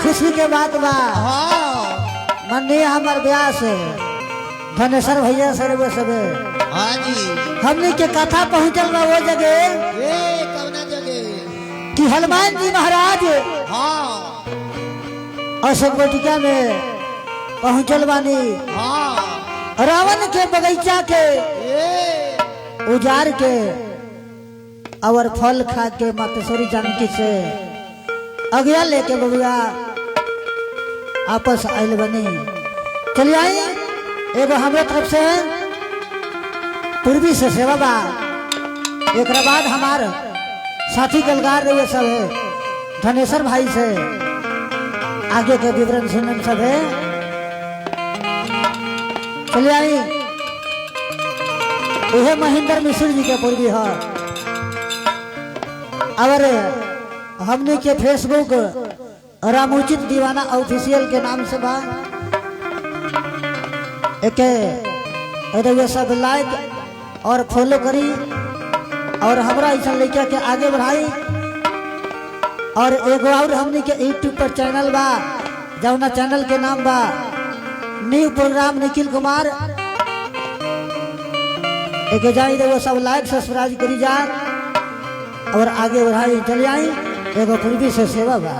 खुशी के बात बा। हाँ मन्नी हमार ब्याह से धनेश्वर भैया सर्वे सबे हाँ जी। हमने के कथा पहुंचल बा वो जगह ये कौना जगह? कि हनुमान जी महाराज हाँ अशोक वाटिका में पहुंचल बानी। हाँ रावण के बगीचा के ये उजार के और फल खा के मातेश्वरी जानकी से अगया लेके बबुआ आपस आयल बनी। चलिए आई एगो हमारे तरफ से पूर्वी से सेवा बा। एक बाद हमार साथी गलगार रहे सब है धनेश्वर भाई से आगे के विवरण सुनन सब है। चलिए आई यह महेंद्र मिश्र जी के पूर्वी है और हमने के फेसबुक रामोचित दीवाना ऑफिशियल के नाम से बा। एक सब लाइक और फॉलो करी और हमरा ऐसा लड़का के आगे बढ़ाई। और एगो और हमने के यूट्यूब पर चैनल बा जौना चैनल के नाम बा न्यू प्रोग्राम निखिल कुमार। एक जाई वो सब लाइक सब्सक्राइब करी जा और आगे बढ़ाई। चलिए आई एगो पूर्वी से सेवा बा।